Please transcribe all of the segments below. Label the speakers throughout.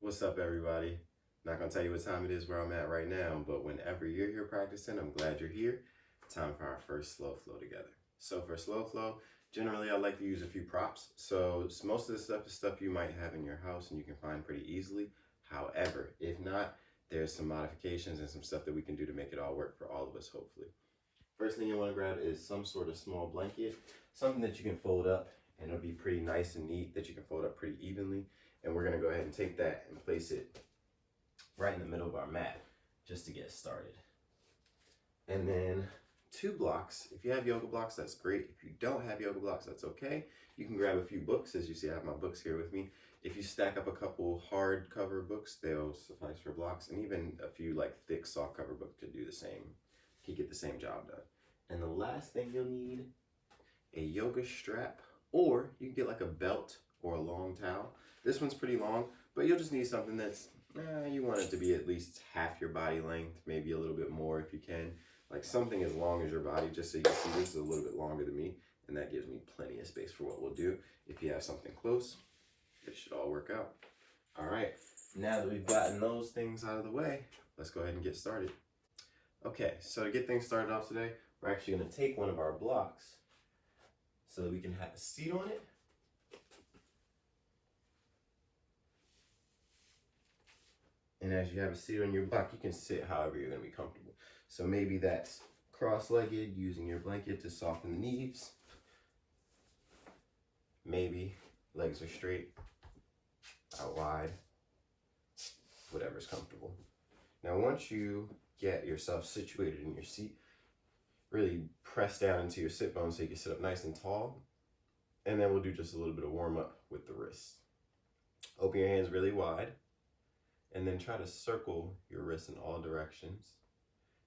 Speaker 1: What's up, everybody? Not gonna tell you what time it is where I'm at right now, but whenever you're here practicing, I'm glad you're here. Time for our first slow flow together. So for slow flow, generally I like to use a few props. So most of the stuff is stuff you might have in your house and you can find pretty easily. However, if not, there's some modifications and some stuff that we can do to make it all work for all of us, hopefully. First thing you want to grab is some sort of small blanket, something that you can fold up, and it'll be pretty nice and neat that you can fold up pretty evenly. And we're going to go ahead and take that and place it right in the middle of our mat just to get started. And then 2 blocks. If you have yoga blocks, that's great. If you don't have yoga blocks, that's okay. You can grab a few books. As you see, I have my books here with me. If you stack up a couple hardcover books, they'll suffice for blocks. And even a few like thick softcover books could do the same. You get the same job done. And the last thing you'll need, a yoga strap, or you can get like a belt or a long towel. This one's pretty long, but you'll just need something that's, you want it to be at least half your body length, maybe a little bit more if you can. Like something as long as your body, just so you can see this is a little bit longer than me, and that gives me plenty of space for what we'll do. If you have something close, it should all work out. All right, now that we've gotten those things out of the way, let's go ahead and get started. Okay, so to get things started off today, we're actually going to take one of our blocks so that we can have a seat on it. And as you have a seat on your block, you can sit however you're going to be comfortable. So maybe that's cross-legged, using your blanket to soften the knees. Maybe legs are straight, out wide, whatever's comfortable. Now once you get yourself situated in your seat, really press down into your sit bones so you can sit up nice and tall. And then we'll do just a little bit of warm up with the wrists. Open your hands really wide. And then try to circle your wrists in all directions.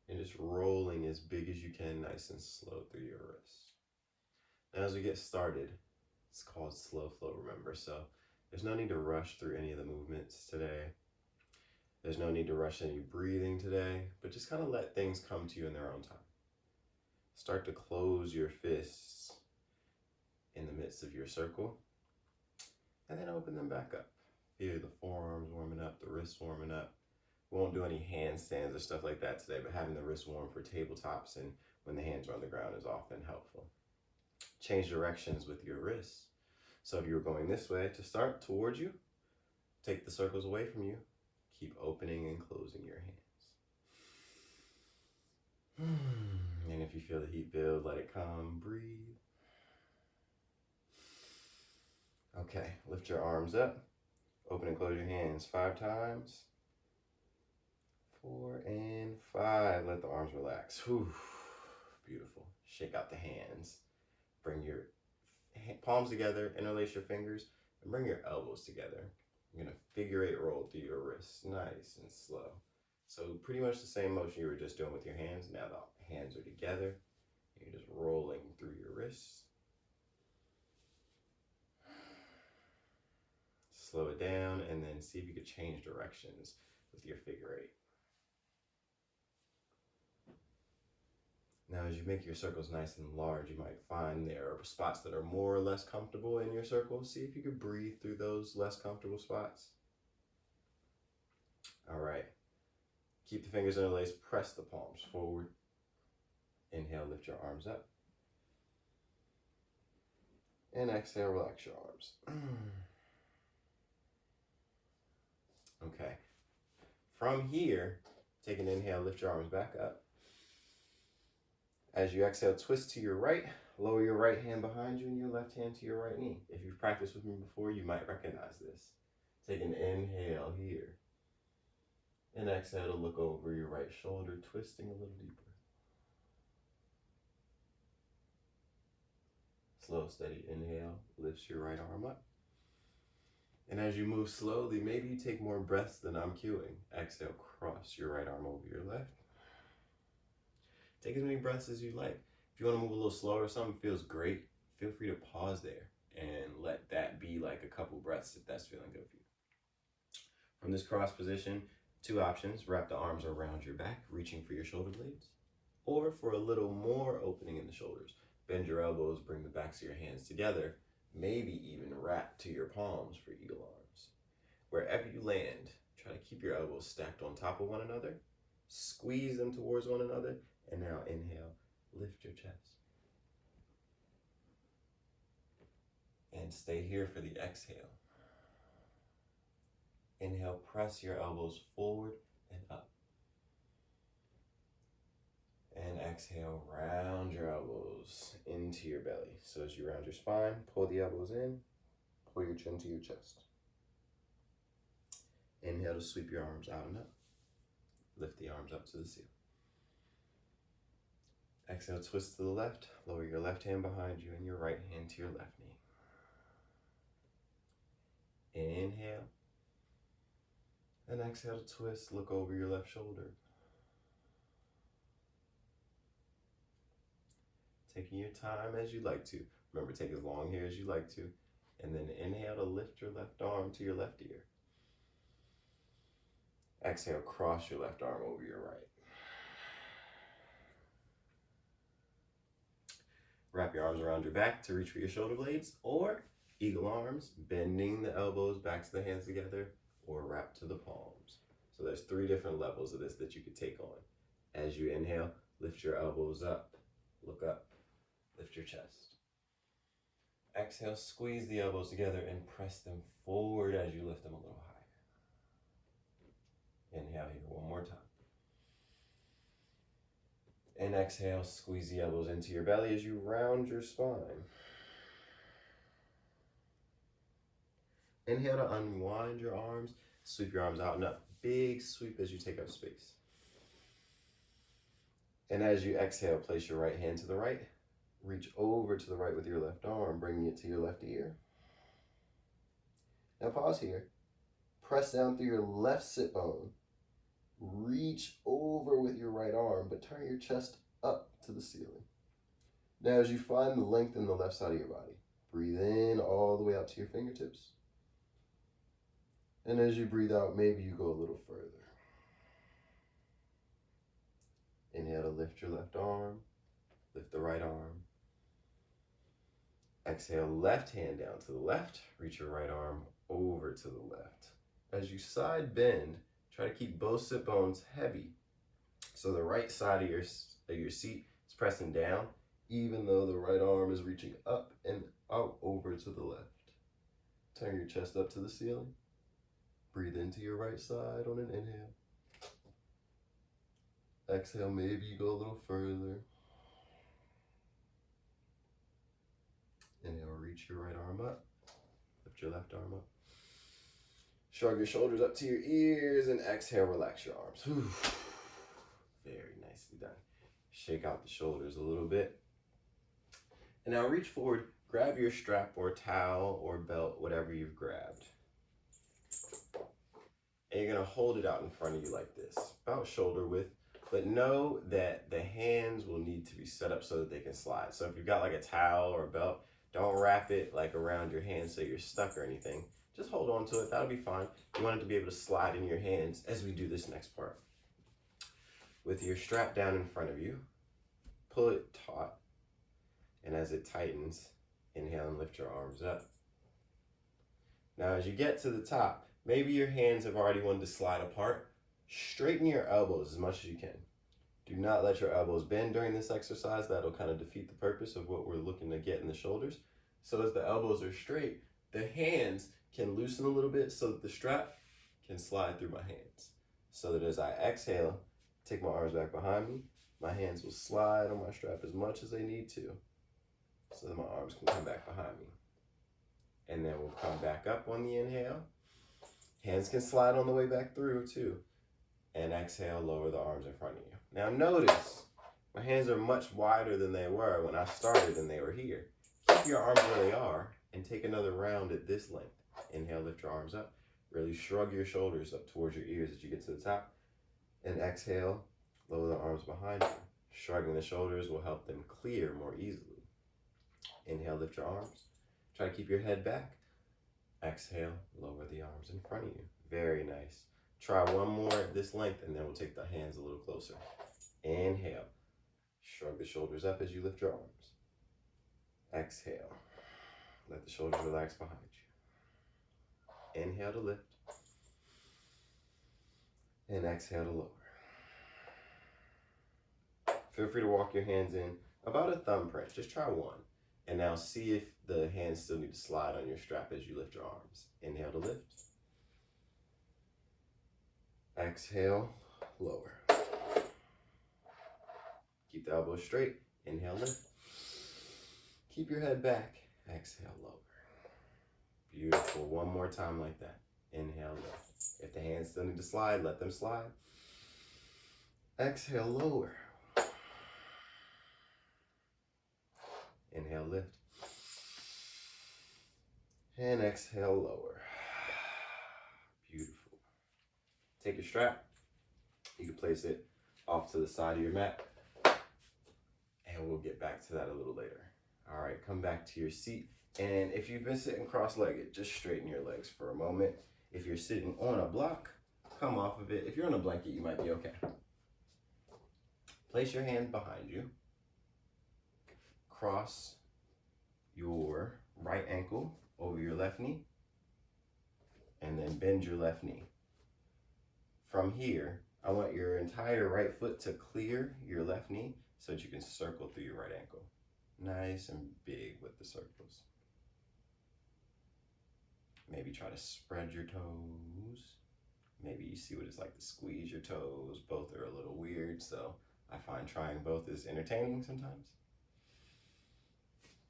Speaker 1: And just rolling as big as you can, nice and slow through your wrists. Now as we get started, it's called slow flow, remember. So there's no need to rush through any of the movements today. There's no need to rush any breathing today, but just kind of let things come to you in their own time. Start to close your fists in the midst of your circle, and then open them back up. Feel the forearms warming up, the wrists warming up. We won't do any handstands or stuff like that today, but having the wrists warm for tabletops and when the hands are on the ground is often helpful. Change directions with your wrists. So if you were going this way to start towards you, take the circles away from you. Keep opening and closing your hands. And if you feel the heat build, let it come, breathe. Okay, lift your arms up. Open and close your hands 5 times. 4 and 5. Let the arms relax. Whew. Beautiful. Shake out the hands. Bring your palms together, interlace your fingers, and bring your elbows together. You're going to figure 8 roll through your wrists, nice and slow. So pretty much the same motion you were just doing with your hands. Now the hands are together. You're just rolling through your wrists. Slow it down and then see if you could change directions with your figure 8. Now as you make your circles nice and large, you might find there are spots that are more or less comfortable in your circle. See if you could breathe through those less comfortable spots. All right. Keep the fingers interlaced, press the palms forward. Inhale, lift your arms up. And exhale, relax your arms. Okay. From here, take an inhale, lift your arms back up. As you exhale, twist to your right, lower your right hand behind you and your left hand to your right knee. If you've practiced with me before, you might recognize this. Take an inhale here. And exhale to look over your right shoulder, twisting a little deeper. Slow, steady inhale, lifts your right arm up. And as you move slowly, maybe you take more breaths than I'm cueing. Exhale, cross your right arm over your left. Take as many breaths as you like. If you want to move a little slower, something feels great, feel free to pause there and let that be like a couple breaths if that's feeling good for you. From this cross position, 2 options. Wrap the arms around your back, reaching for your shoulder blades. Or for a little more opening in the shoulders, bend your elbows, bring the backs of your hands together, maybe even wrap to your palms for eagle arms. Wherever you land, try to keep your elbows stacked on top of one another. Squeeze them towards one another. And now inhale, lift your chest. And stay here for the exhale. Inhale, press your elbows forward and up. And exhale, round your elbows into your belly. So as you round your spine, pull the elbows in, pull your chin to your chest. Inhale to sweep your arms out and up. Lift the arms up to the ceiling. Exhale, twist to the left. Lower your left hand behind you and your right hand to your left knee. Inhale. And exhale to twist. Look over your left shoulder. Taking your time as you like to. Remember, take as long here as you like to. And then inhale to lift your left arm to your left ear. Exhale, cross your left arm over your right. Wrap your arms around your back to reach for your shoulder blades, or eagle arms, bending the elbows back to the hands together, or wrap to the palms. So there's 3 different levels of this that you could take on. As you inhale, lift your elbows up, look up, lift your chest. Exhale, squeeze the elbows together and press them forward as you lift them a little higher. Inhale here one more time. And exhale, squeeze the elbows into your belly as you round your spine. Inhale to unwind your arms, sweep your arms out and up. Big sweep as you take up space. And as you exhale, place your right hand to the right. Reach over to the right with your left arm, bringing it to your left ear. Now pause here. Press down through your left sit bone. Reach over with your right arm, but turn your chest up to the ceiling. Now as you find the length in the left side of your body, breathe in all the way out to your fingertips. And as you breathe out, maybe you go a little further. Inhale to lift your left arm, lift the right arm. Exhale, left hand down to the left, reach your right arm over to the left. As you side bend, try to keep both sit bones heavy. So the right side of your seat is pressing down, even though the right arm is reaching up and out over to the left. Turn your chest up to the ceiling. Breathe into your right side on an inhale. Exhale, maybe you go a little further. Inhale, reach your right arm up. Lift your left arm up. Shrug your shoulders up to your ears and exhale, relax your arms. Whew. Very nicely done. Shake out the shoulders a little bit. And now reach forward, grab your strap or towel or belt, whatever you've grabbed. And you're gonna hold it out in front of you like this, about shoulder width, but know that the hands will need to be set up so that they can slide. So if you've got like a towel or a belt, don't wrap it like around your hands so you're stuck or anything. Just hold on to it, that'll be fine. You want it to be able to slide in your hands as we do this next part. With your strap down in front of you, pull it taut, and as it tightens, inhale and lift your arms up. Now as you get to the top, maybe your hands have already wanted to slide apart. Straighten your elbows as much as you can. Do not let your elbows bend during this exercise. That'll kind of defeat the purpose of what we're looking to get in the shoulders. So as the elbows are straight, the hands can loosen a little bit so that the strap can slide through my hands. So that as I exhale, take my arms back behind me, my hands will slide on my strap as much as they need to, so that my arms can come back behind me. And then we'll come back up on the inhale. Hands can slide on the way back through too. And exhale, lower the arms in front of you. Now notice, my hands are much wider than they were when I started and they were here. Keep your arms where they are and take another round at this length. Inhale, lift your arms up. Really shrug your shoulders up towards your ears as you get to the top. And exhale, lower the arms behind you. Shrugging the shoulders will help them clear more easily. Inhale, lift your arms. Try to keep your head back. Exhale, lower the arms in front of you. Very nice. Try one more at this length and then we'll take the hands a little closer. Inhale. Shrug the shoulders up as you lift your arms. Exhale. Let the shoulders relax behind you. Inhale to lift. And exhale to lower. Feel free to walk your hands in about a thumbprint. Just try one. And now see if the hands still need to slide on your strap as you lift your arms. Inhale to lift. Exhale, lower. Keep the elbows straight. Inhale, lift. Keep your head back. Exhale, lower. Beautiful. One more time like that. Inhale, lift. If the hands still need to slide, let them slide. Exhale, lower. Inhale, lift. And exhale, lower. Beautiful. Take your strap. You can place it off to the side of your mat. And we'll get back to that a little later. All right, come back to your seat. And if you've been sitting cross-legged, just straighten your legs for a moment. If you're sitting on a block, come off of it. If you're on a blanket, you might be okay. Place your hand behind you. Cross your right ankle over your left knee. And then bend your left knee. From here, I want your entire right foot to clear your left knee so that you can circle through your right ankle. Nice and big with the circles. Maybe try to spread your toes. Maybe you see what it's like to squeeze your toes. Both are a little weird, so I find trying both is entertaining sometimes.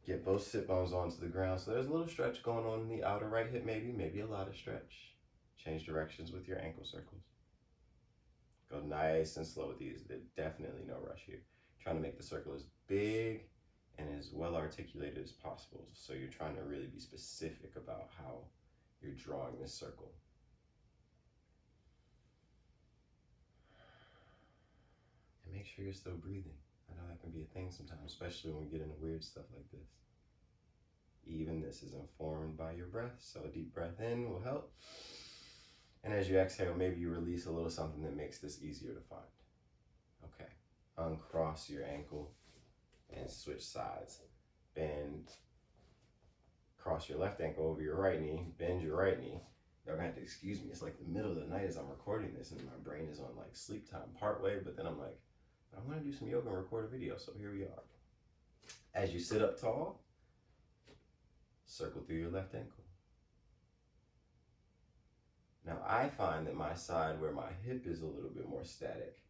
Speaker 1: Get both sit bones onto the ground. So there's a little stretch going on in the outer right hip, maybe a lot of stretch. Change directions with your ankle circles. Go nice and slow with these. There's definitely no rush here. Trying to make the circle as big and as well articulated as possible. So you're trying to really be specific about how you're drawing this circle. And make sure you're still breathing. I know that can be a thing sometimes, especially when we get into weird stuff like this. Even this is informed by your breath, so a deep breath in will help. And as you exhale, maybe you release a little something that makes this easier to find. Okay, uncross your ankle and switch sides. Bend, cross your left ankle over your right knee, bend your right knee. Y'all gonna have to excuse me, it's like the middle of the night as I'm recording this and my brain is on like sleep time part way, but then I'm like, I want to do some yoga and record a video, so here we are. As you sit up tall, circle through your left ankle. Now I find that my side where my hip is a little bit more static,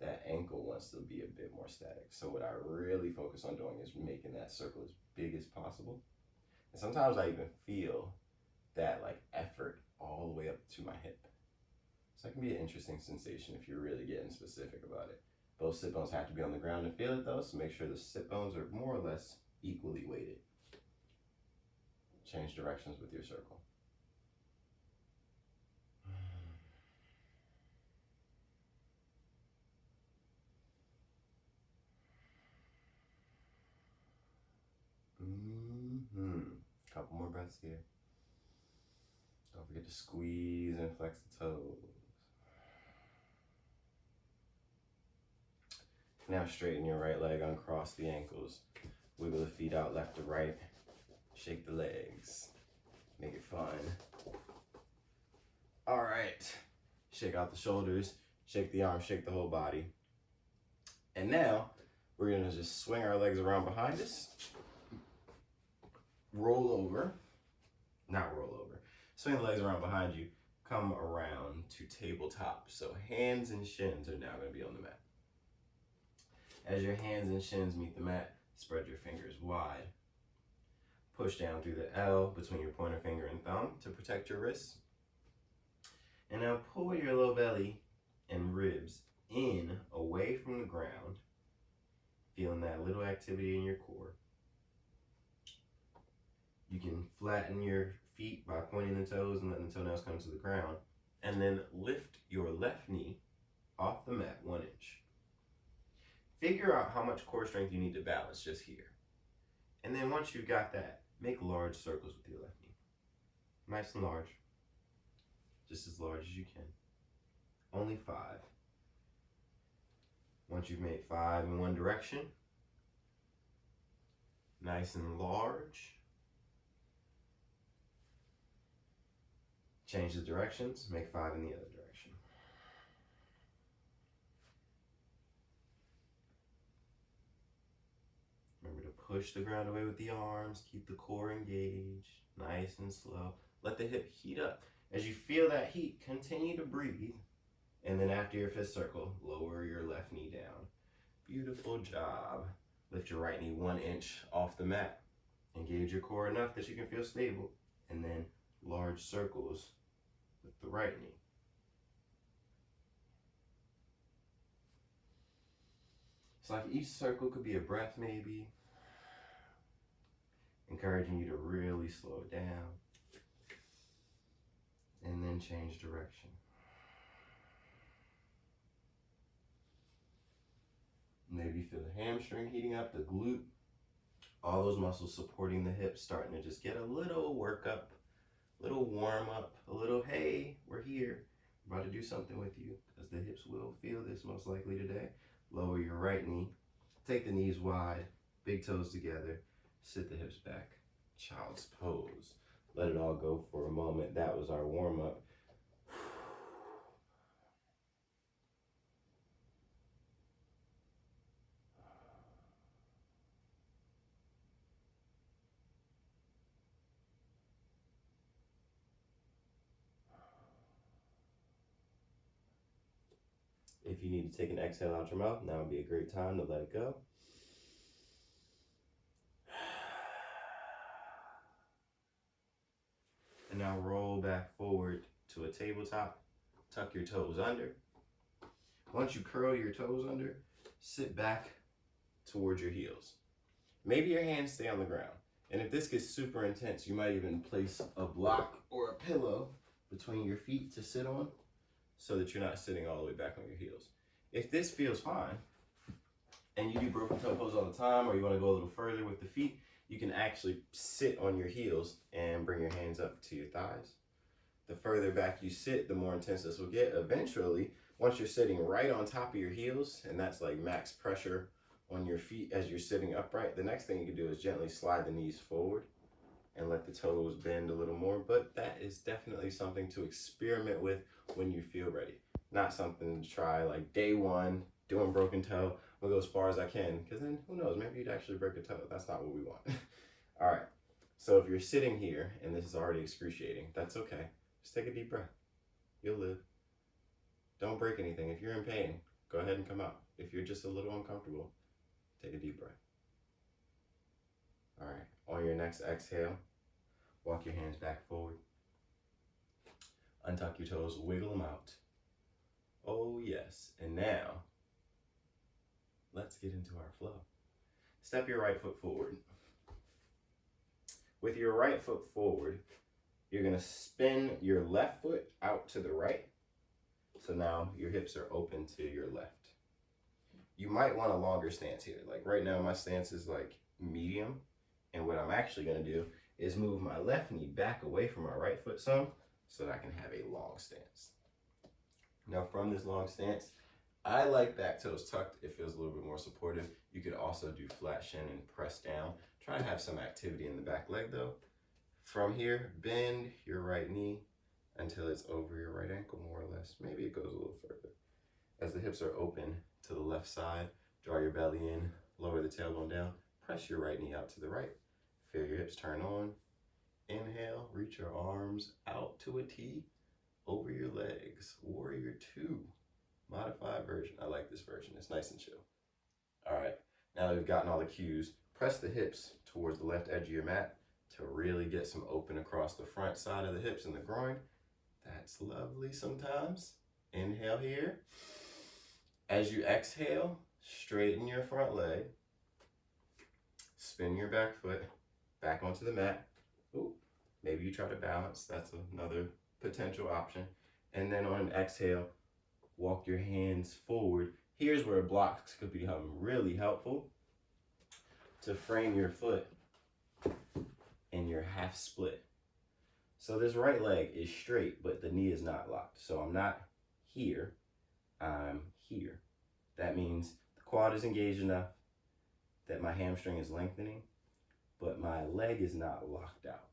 Speaker 1: that ankle wants to be a bit more static. So what I really focus on doing is making that circle as big as possible. And sometimes I even feel that like effort all the way up to my hip. So that can be an interesting sensation if you're really getting specific about it. Both sit bones have to be on the ground to feel it though, so make sure the sit bones are more or less equally weighted. Change directions with your circle. Couple more breaths here. Don't forget to squeeze and flex the toes. Now straighten your right leg, uncross the ankles. Wiggle the feet out left to right. Shake the legs. Make it fun. All right. Shake out the shoulders, shake the arms, shake the whole body. And now we're gonna just swing our legs around behind us. Roll over, not roll over. Swing the legs around behind you. Come around to tabletop. So hands and shins are now gonna be on the mat. As your hands and shins meet the mat, spread your fingers wide. Push down through the L between your pointer finger and thumb to protect your wrists. And now pull your low belly and ribs in, away from the ground, feeling that little activity in your core. You can flatten your feet by pointing the toes and letting the toenails come to the ground, and then lift your left knee off the mat 1 inch. Figure out how much core strength you need to balance just here. And then once you've got that, make large circles with your left knee. Nice and large. Just as large as you can. Only 5. Once you've made 5 in one direction, nice and large, change the directions, make 5 in the other direction. Push the ground away with the arms. Keep the core engaged. Nice and slow. Let the hip heat up. As you feel that heat, continue to breathe. And then after your fifth circle, lower your left knee down. Beautiful job. Lift your right knee 1 inch off the mat. Engage your core enough that you can feel stable. And then large circles with the right knee. It's like each circle could be a breath maybe. Encouraging you to really slow it down. And then change direction. Maybe feel the hamstring heating up, the glute. All those muscles supporting the hips starting to just get a little workup, a little warm up, a little, hey, we're here. I'm about to do something with you, because the hips will feel this most likely today. Lower your right knee. Take the knees wide, big toes together. Sit the hips back. Child's pose. Let it all go for a moment. That was our warm up. If you need to take an exhale out your mouth, now would be a great time to let it go. And now roll back forward to a tabletop. Tuck your toes under. Once you curl your toes under, sit back towards your heels. Maybe your hands stay on the ground. And if this gets super intense, you might even place a block or a pillow between your feet to sit on, so that you're not sitting all the way back on your heels. If this feels fine, and you do broken toe pose all the time, or you want to go a little further with the feet, you can actually sit on your heels and bring your hands up to your thighs. The further back you sit, the more intense this will get. Eventually, once you're sitting right on top of your heels, and that's like max pressure on your feet as you're sitting upright, the next thing you can do is gently slide the knees forward and let the toes bend a little more. But that is definitely something to experiment with when you feel ready. Not something to try like day one, doing broken toe. I'll go as far as I can, because then who knows, maybe you'd actually break a toe. That's not what we want. All right, so if you're sitting here and this is already excruciating, that's okay. Just take a deep breath. You'll live. Don't break anything. If you're in pain, go ahead and come out. If you're just a little uncomfortable, take a deep breath. All right, on your next exhale, walk your hands back forward. Untuck your toes, wiggle them out. Oh yes, and now, let's get into our flow. Step your right foot forward. With your right foot forward, you're gonna spin your left foot out to the right. So now your hips are open to your left. You might want a longer stance here. Like right now, my stance is like medium. And what I'm actually gonna do is move my left knee back away from my right foot some, so that I can have a long stance. Now from this long stance, I like back toes tucked. It feels a little bit more supportive. You could also do flat shin and press down. Try to have some activity in the back leg though. From here, bend your right knee until it's over your right ankle more or less. Maybe it goes a little further. As the hips are open to the left side, draw your belly in, lower the tailbone down, press your right knee out to the right. Feel your hips turn on. Inhale, reach your arms out to a T over your legs. Warrior 2, modified version. I like this version, it's nice and chill. All right, now that we've gotten all the cues, press the hips towards the left edge of your mat to really get some open across the front side of the hips and the groin. That's lovely sometimes. Inhale here. As you exhale, straighten your front leg. Spin your back foot back onto the mat. Ooh, maybe you try to balance. That's another potential option. And then on an exhale, walk your hands forward. Here's where blocks could become really helpful to frame your foot in your half split. So this right leg is straight, but the knee is not locked. So I'm not here, I'm here. That means the quad is engaged enough that my hamstring is lengthening, but my leg is not locked out.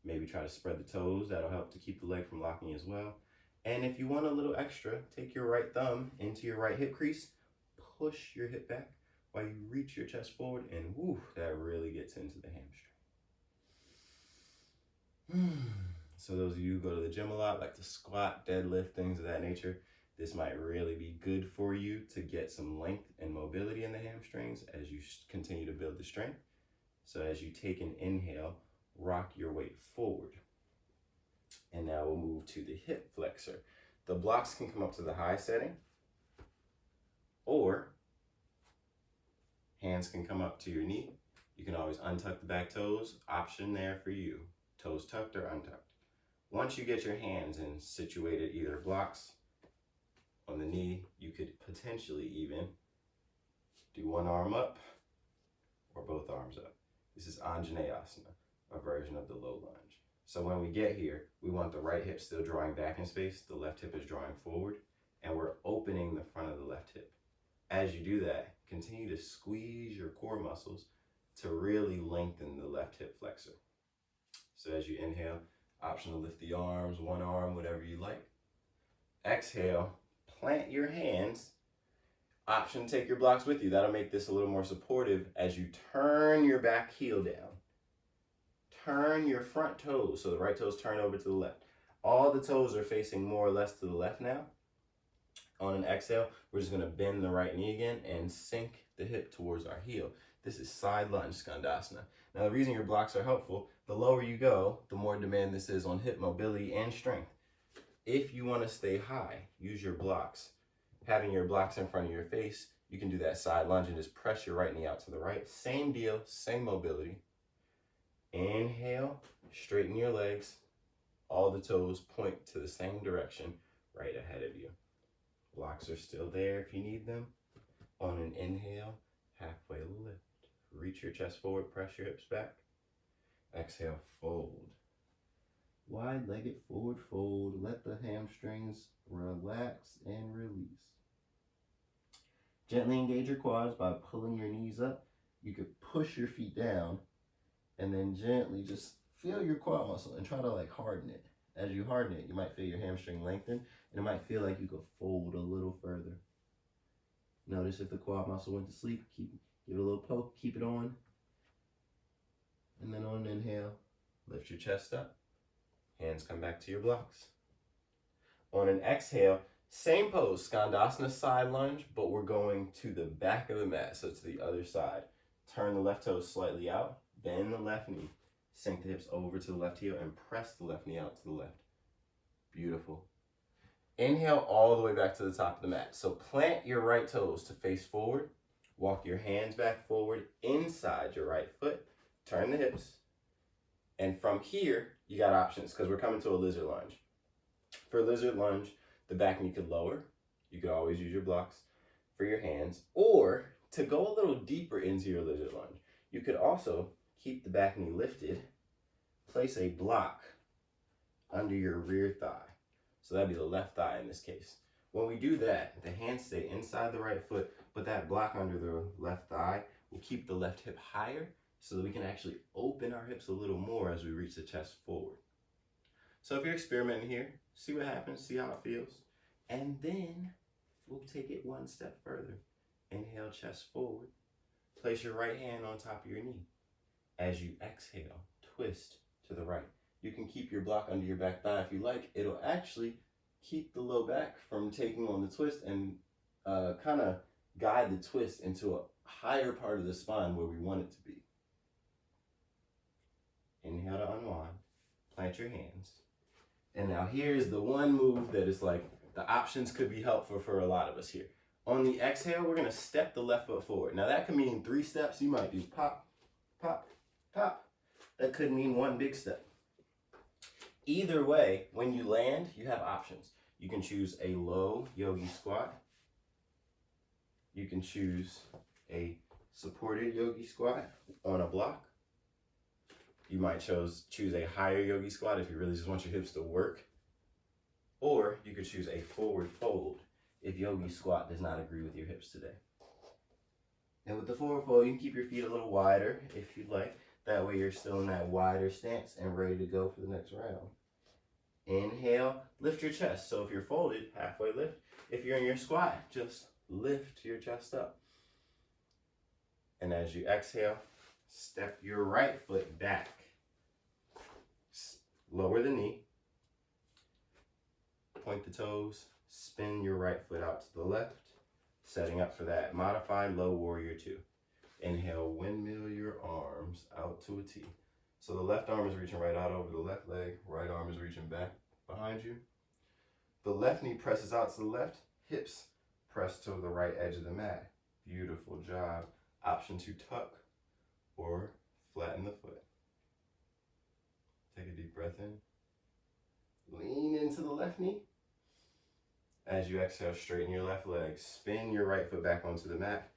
Speaker 1: Maybe try to spread the toes. That'll help to keep the leg from locking as well. And if you want a little extra, take your right thumb into your right hip crease, push your hip back, while you reach your chest forward, and whoo, that really gets into the hamstring. So those of you who go to the gym a lot, like to squat, deadlift, things of that nature, this might really be good for you to get some length and mobility in the hamstrings as you continue to build the strength. So as you take an inhale, rock your weight forward. And now we'll move to the hip flexor. The blocks can come up to the high setting, or hands can come up to your knee. You can always untuck the back toes, option there for you. Toes tucked or untucked. Once you get your hands in situated either blocks on the knee, you could potentially even do one arm up or both arms up. This is Anjaneyasana, a version of the low lunge. So when we get here, we want the right hip still drawing back in space, the left hip is drawing forward, and we're opening the front of the left hip. As you do that, continue to squeeze your core muscles to really lengthen the left hip flexor. So as you inhale, option to lift the arms, one arm, whatever you like. Exhale, plant your hands. Option to take your blocks with you. That'll make this a little more supportive as you turn your back heel down. Turn your front toes, so the right toes turn over to the left. All the toes are facing more or less to the left now. On an exhale, we're just gonna bend the right knee again and sink the hip towards our heel. This is side lunge Skandasana. Now the reason your blocks are helpful, the lower you go, the more demand this is on hip mobility and strength. If you wanna stay high, use your blocks. Having your blocks in front of your face, you can do that side lunge and just press your right knee out to the right. Same deal, same mobility. Inhale, straighten your legs. All the toes point to the same direction right ahead of you. Blocks are still there if you need them. On an inhale, halfway lift. Reach your chest forward, press your hips back. Exhale, fold. Wide-legged forward fold. Let the hamstrings relax and release. Gently engage your quads by pulling your knees up. You could push your feet down and then gently just feel your quad muscle and try to like harden it. As you harden it, you might feel your hamstring lengthen and it might feel like you could fold a little further. Notice if the quad muscle went to sleep, give it a little poke, keep it on. And then on an inhale, lift your chest up. Hands come back to your blocks. On an exhale, same pose, Skandasana side lunge, but we're going to the back of the mat, so to the other side. Turn the left toe slightly out, bend the left knee, sink the hips over to the left heel, and press the left knee out to the left. Beautiful. Inhale all the way back to the top of the mat. So plant your right toes to face forward, walk your hands back forward inside your right foot, turn the hips, and from here, you got options because we're coming to a lizard lunge. For lizard lunge, the back knee could lower. You could always use your blocks for your hands. Or to go a little deeper into your lizard lunge, you could also keep the back knee lifted, place a block under your rear thigh. So that'd be the left thigh in this case. When we do that, the hands stay inside the right foot, but that block under the left thigh will keep the left hip higher so that we can actually open our hips a little more as we reach the chest forward. So if you're experimenting here, see what happens, see how it feels. And then we'll take it one step further. Inhale, chest forward. Place your right hand on top of your knee. As you exhale, twist to the right. You can keep your block under your back thigh if you like. It'll actually keep the low back from taking on the twist and kind of guide the twist into a higher part of the spine where we want it to be. Inhale to unwind, plant your hands. And now here's the one move that is like, the options could be helpful for a lot of us here. On the exhale, we're gonna step the left foot forward. Now that could mean 3 steps. You might do pop, pop, pop. That could mean 1 big step. Either way, when you land, you have options. You can choose a low yogi squat. You can choose a supported yogi squat on a block. You might choose a higher yogi squat if you really just want your hips to work. Or you could choose a forward fold if yogi squat does not agree with your hips today. And with the forward fold, you can keep your feet a little wider if you'd like. That way you're still in that wider stance and ready to go for the next round. Inhale, lift your chest. So if you're folded, halfway lift. If you're in your squat, just lift your chest up. And as you exhale, step your right foot back. Lower the knee. Point the toes. Spin your right foot out to the left. Setting up for that modified low warrior two. Inhale, windmill your arms out to a T. So the left arm is reaching right out over the left leg. Right arm is reaching back behind you. The left knee presses out to the left. Hips press to the right edge of the mat. Beautiful job. Option to tuck or flatten the foot. Take a deep breath in. Lean into the left knee. As you exhale, straighten your left leg. Spin your right foot back onto the mat.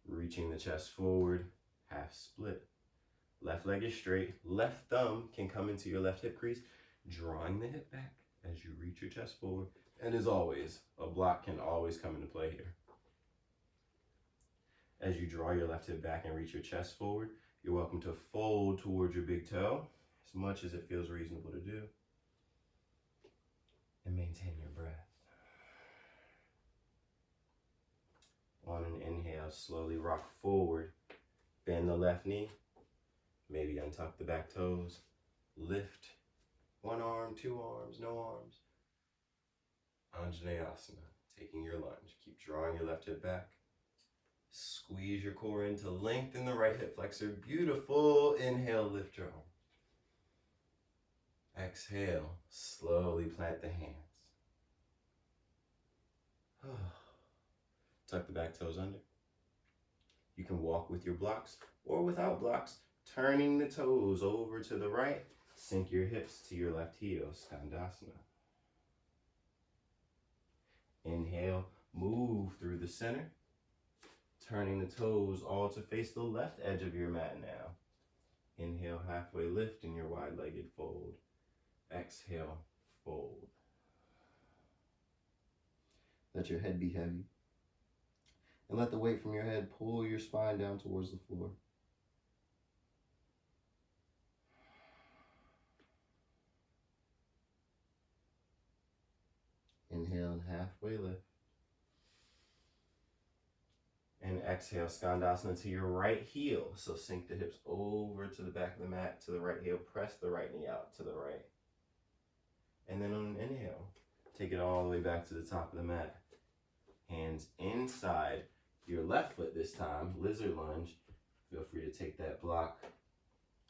Speaker 1: Reaching the chest forward, half split. Left leg is straight. Left thumb can come into your left hip crease, drawing the hip back as you reach your chest forward. And as always, a block can always come into play here. As you draw your left hip back and reach your chest forward, you're welcome to fold towards your big toe, as much as it feels reasonable to do. And maintain your breath. On an inhale, slowly rock forward. Bend the left knee. Maybe untuck the back toes. Lift one arm, two arms, no arms. Anjaneyasana, taking your lunge. Keep drawing your left hip back. Squeeze your core in to lengthen the right hip flexor. Beautiful. Inhale, lift your arm. Exhale, slowly plant the hands. Tuck the back toes under. You can walk with your blocks or without blocks, turning the toes over to the right. Sink your hips to your left heel, Skandasana. Inhale, move through the center, turning the toes all to face the left edge of your mat now. Inhale, halfway lift in your wide-legged fold. Exhale, fold. Let your head be heavy. And let the weight from your head pull your spine down towards the floor. Inhale and halfway lift. And exhale, Skandasana to your right heel. So sink the hips over to the back of the mat, to the right heel. Press the right knee out to the right. And then on an inhale, take it all the way back to the top of the mat. Hands inside your left foot this time, lizard lunge. Feel free to take that block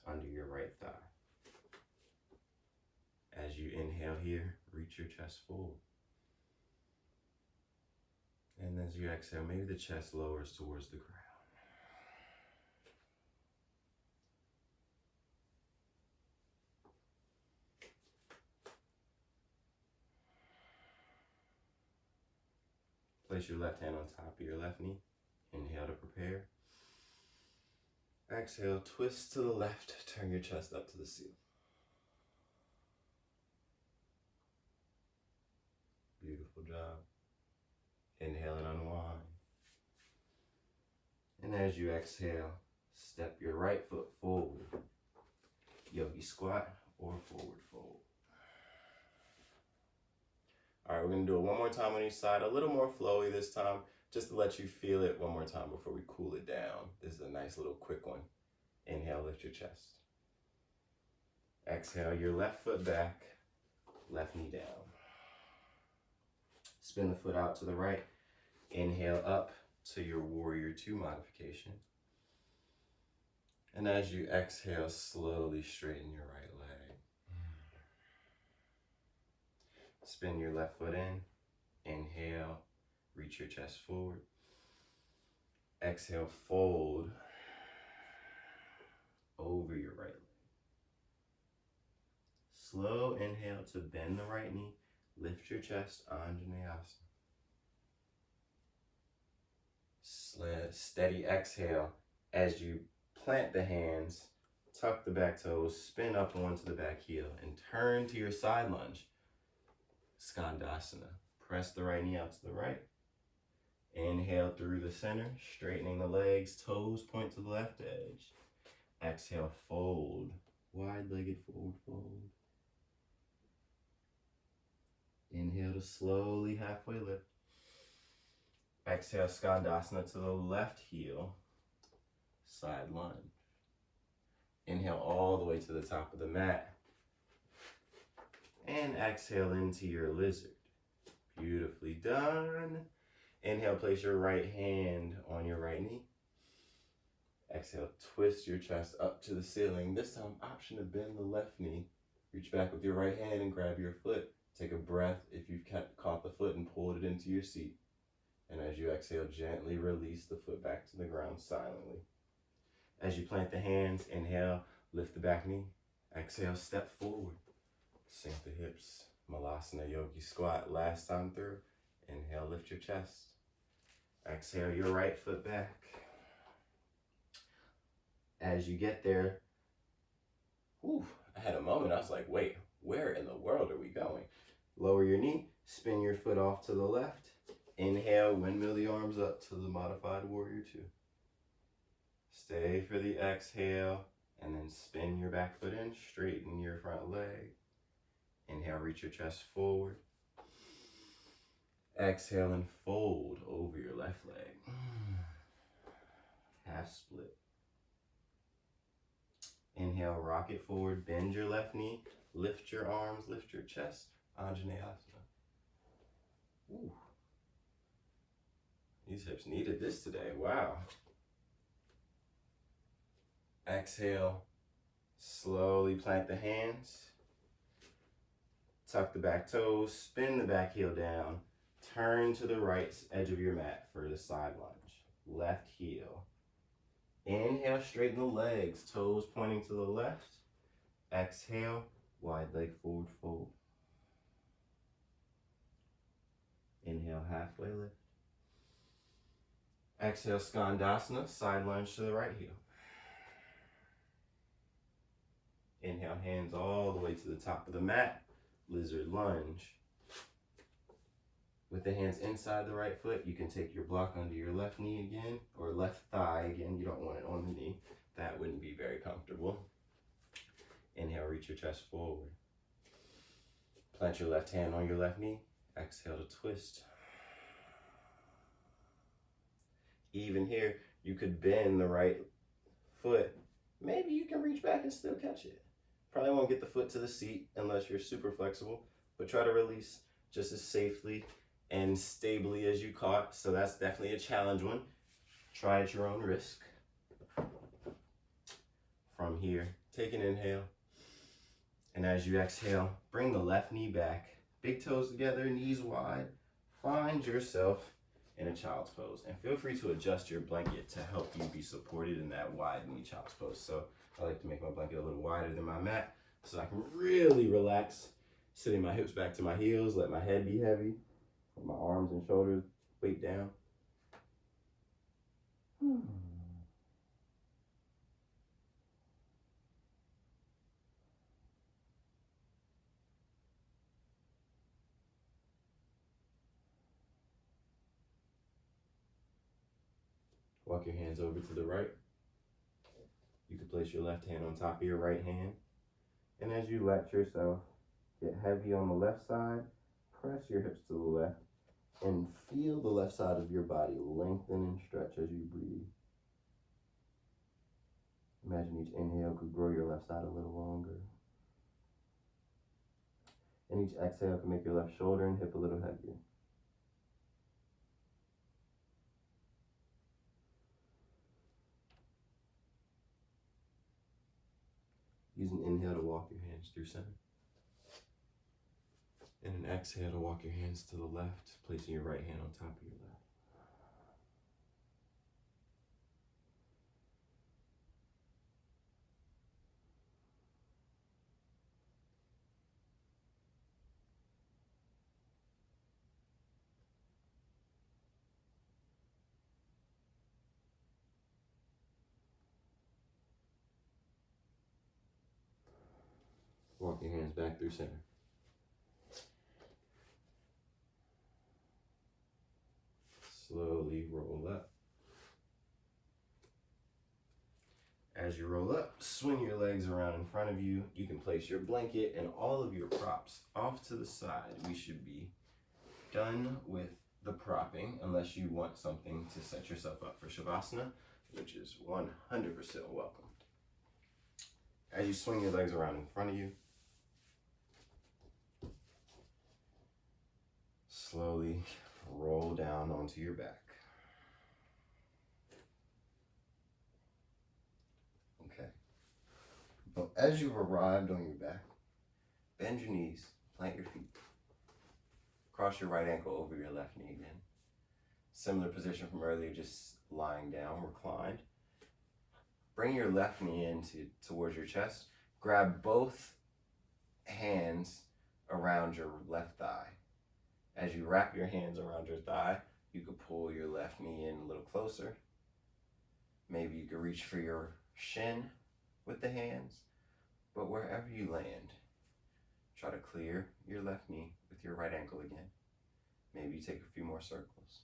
Speaker 1: under your right thigh. As you inhale here, reach your chest forward. And as you exhale, maybe the chest lowers towards the ground. Place your left hand on top of your left knee. Inhale to prepare. Exhale, twist to the left. Turn your chest up to the ceiling. Beautiful job. Inhale and unwind. And as you exhale, step your right foot forward. Yogi squat or forward fold. All right, we're gonna do it one more time on each side, a little more flowy this time, just to let you feel it one more time before we cool it down. This is a nice little quick one. Inhale, lift your chest. Exhale, your left foot back, left knee down. Spin the foot out to the right. Inhale up to your warrior two modification. And as you exhale, slowly straighten your right leg. Spin your left foot in. Inhale, reach your chest forward. Exhale, fold over your right leg. Slow inhale to bend the right knee. Lift your chest, Anjaneyasana. Steady exhale as you plant the hands, tuck the back toes, spin up onto the back heel, and turn to your side lunge. Skandasana. Press the right knee out to the right. Inhale through the center, straightening the legs, toes point to the left edge. Exhale, fold. Wide-legged forward fold. Inhale to slowly halfway lift. Exhale, Skandasana to the left heel, side lunge. Inhale all the way to the top of the mat. And exhale into your lizard. Beautifully done. Inhale, place your right hand on your right knee. Exhale, twist your chest up to the ceiling. This time, option to bend the left knee. Reach back with your right hand and grab your foot. Take a breath if you've caught the foot and pulled it into your seat. And as you exhale, gently release the foot back to the ground silently. As you plant the hands, inhale, lift the back knee. Exhale, step forward. Sink the hips. Malasana yogi squat. Last time through. Inhale, lift your chest. Exhale, your right foot back. As you get there, I had a moment. I was like, wait, where in the world are we going? Lower your knee. Spin your foot off to the left. Inhale, windmill the arms up to the modified warrior two. Stay for the exhale, and then spin your back foot in, straighten your front leg. Inhale, reach your chest forward. Exhale and fold over your left leg. Half split. Inhale, rock it forward, bend your left knee, lift your arms, lift your chest, Anjaneyasana. Ooh. These hips needed this today, wow. Exhale, slowly plant the hands, tuck the back toes, spin the back heel down, turn to the right edge of your mat for the side lunge, left heel. Inhale, straighten the legs, toes pointing to the left. Exhale, wide leg forward fold. Inhale, halfway lift. Exhale, Skandasana, side lunge to the right heel. Inhale, hands all the way to the top of the mat, lizard lunge. With the hands inside the right foot, you can take your block under your left knee again, or left thigh again. You don't want it on the knee. That wouldn't be very comfortable. Inhale, reach your chest forward. Plant your left hand on your left knee. Exhale to twist. Even here, you could bend the right foot. Maybe you can reach back and still catch it. Probably won't get the foot to the seat unless you're super flexible, but try to release just as safely and stably as you caught. So that's definitely a challenge one. Try at your own risk. From here, take an inhale. And as you exhale, bring the left knee back. Big toes together, knees wide. Find yourself in a child's pose. And feel free to adjust your blanket to help you be supported in that wide knee child's pose. So I like to make my blanket a little wider than my mat so I can really relax, sitting my hips back to my heels, let my head be heavy, my arms and shoulders weight down. Walk your hands over to the right. You can place your left hand on top of your right hand. And as you let yourself get heavy on the left side, press your hips to the left and feel the left side of your body lengthen and stretch as you breathe. Imagine each inhale could grow your left side a little longer. And each exhale can make your left shoulder and hip a little heavier. Use an inhale to walk your hands through center. And an exhale to walk your hands to the left, placing your right hand on top of your left. Walk your hands back through center. Slowly roll up. As you roll up, swing your legs around in front of you. You can place your blanket and all of your props off to the side. We should be done with the propping unless you want something to set yourself up for Savasana, which is 100% welcome. As you swing your legs around in front of you, slowly roll down onto your back. Okay. But as you've arrived on your back, bend your knees, plant your feet. Cross your right ankle over your left knee again. Similar position from earlier, just lying down, reclined. Bring your left knee in towards your chest. Grab both hands around your left thigh. As you wrap your hands around your thigh, you could pull your left knee in a little closer. Maybe you could reach for your shin with the hands, but wherever you land, try to clear your left knee with your right ankle again. Maybe you take a few more circles.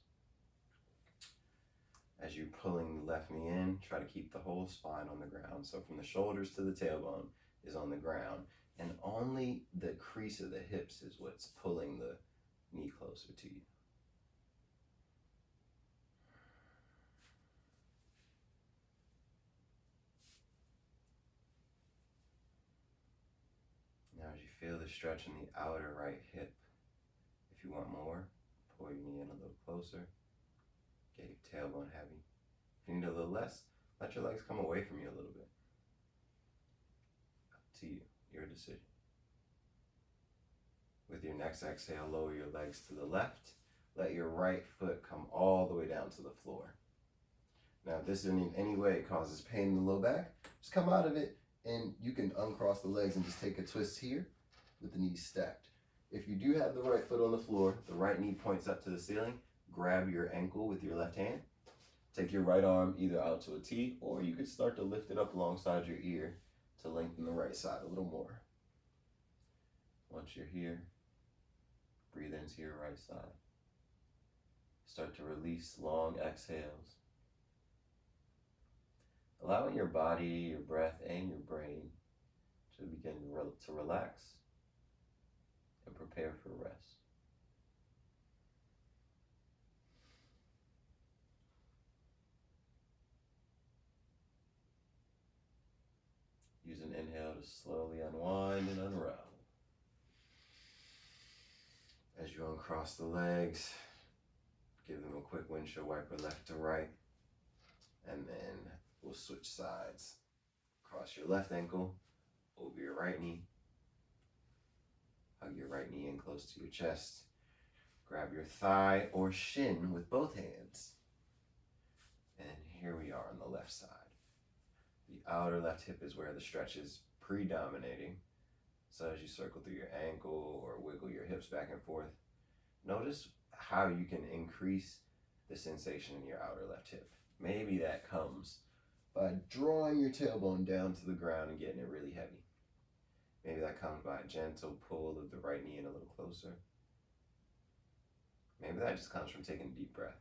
Speaker 1: As you're pulling the left knee in, try to keep the whole spine on the ground. So from the shoulders to the tailbone is on the ground, and only the crease of the hips is what's pulling the knee closer to you. Now as you feel the stretch in the outer right hip, if you want more, pull your knee in a little closer. Get your tailbone heavy. If you need a little less, let your legs come away from you a little bit. Up to you, your decision. With your next exhale, lower your legs to the left. Let your right foot come all the way down to the floor. Now, if this in any way causes pain in the low back, just come out of it and you can uncross the legs and just take a twist here with the knees stacked. If you do have the right foot on the floor, the right knee points up to the ceiling, grab your ankle with your left hand. Take your right arm either out to a T, or you could start to lift it up alongside your ear to lengthen the right side a little more. Once you're here, breathe into your right side. Start to release long exhales. Allowing your body, your breath, and your brain to begin to relax and prepare for rest. Use an inhale to slowly unwind and unravel. As you uncross the legs, give them a quick windshield wiper left to right, and then we'll switch sides. Cross your left ankle over your right knee. Hug your right knee in close to your chest. Grab your thigh or shin with both hands. And here we are on the left side. The outer left hip is where the stretch is predominating. So as you circle through your ankle or wiggle your hips back and forth, notice how you can increase the sensation in your outer left hip. Maybe that comes by drawing your tailbone down to the ground and getting it really heavy. Maybe that comes by a gentle pull of the right knee in a little closer. Maybe that just comes from taking a deep breath.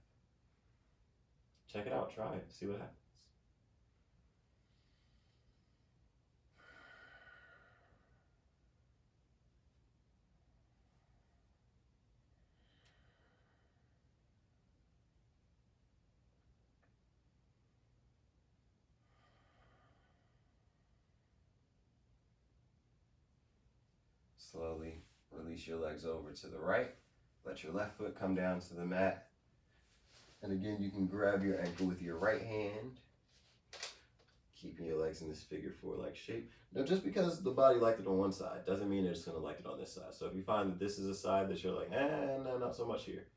Speaker 1: Check it out, try it, see what happens. Slowly release your legs over to the right. Let your left foot come down to the mat. And again, you can grab your ankle with your right hand, keeping your legs in this figure four-like shape. Now, just because the body liked it on one side doesn't mean it's going to like it on this side. So if you find that this is a side that you're like, no, not so much here,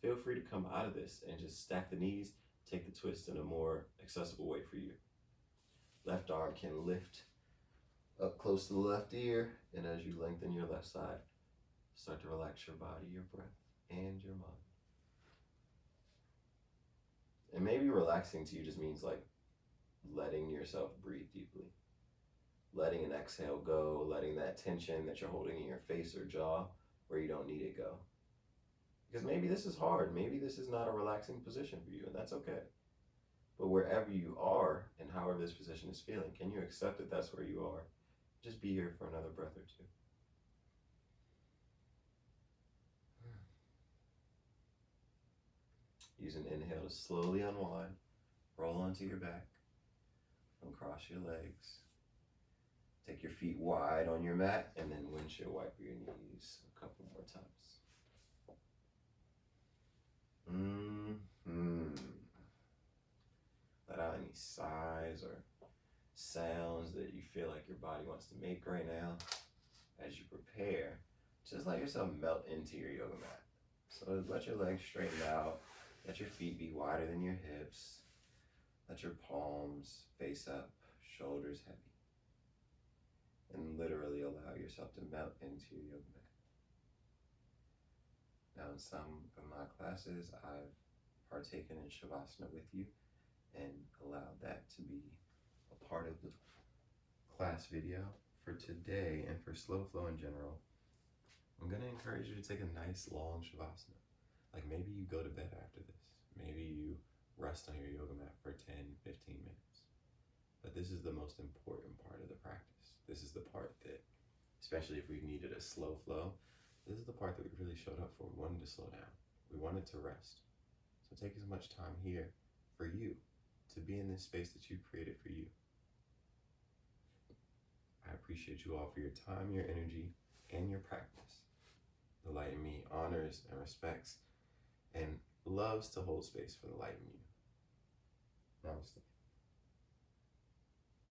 Speaker 1: feel free to come out of this and just stack the knees, take the twist in a more accessible way for you. Left arm can lift up close to the left ear, and as you lengthen your left side, start to relax your body, your breath, and your mind. And maybe relaxing to you just means like letting yourself breathe deeply. Letting an exhale go, letting that tension that you're holding in your face or jaw where you don't need it go. Because maybe this is hard, maybe this is not a relaxing position for you, and that's okay. But wherever you are and however this position is feeling, can you accept that that's where you are? Just be here for another breath or two. Use an inhale to slowly unwind, roll onto your back, uncross your legs. Take your feet wide on your mat and then windshield wiper your knees a couple more times. Let out any sighs or sounds that you feel like your body wants to make right now. As you prepare, just let yourself melt into your yoga mat. So let your legs straighten out, let your feet be wider than your hips, let your palms face up, shoulders heavy, and literally allow yourself to melt into your yoga mat. Now in some of my classes, I've partaken in Savasana with you and allowed that to be a part of the class video. For today and for slow flow in general, I'm going to encourage you to take a nice long Savasana. Like maybe you go to bed after this. Maybe you rest on your yoga mat for 10, 15 minutes. But this is the most important part of the practice. This is the part that, especially if we needed a slow flow, this is the part that we really showed up for. We wanted to slow down. We wanted to rest. So take as much time here for you to be in this space that you created for you. I appreciate you all for your time, your energy, and your practice. The light in me honors and respects and loves to hold space for the light in you. Namaste.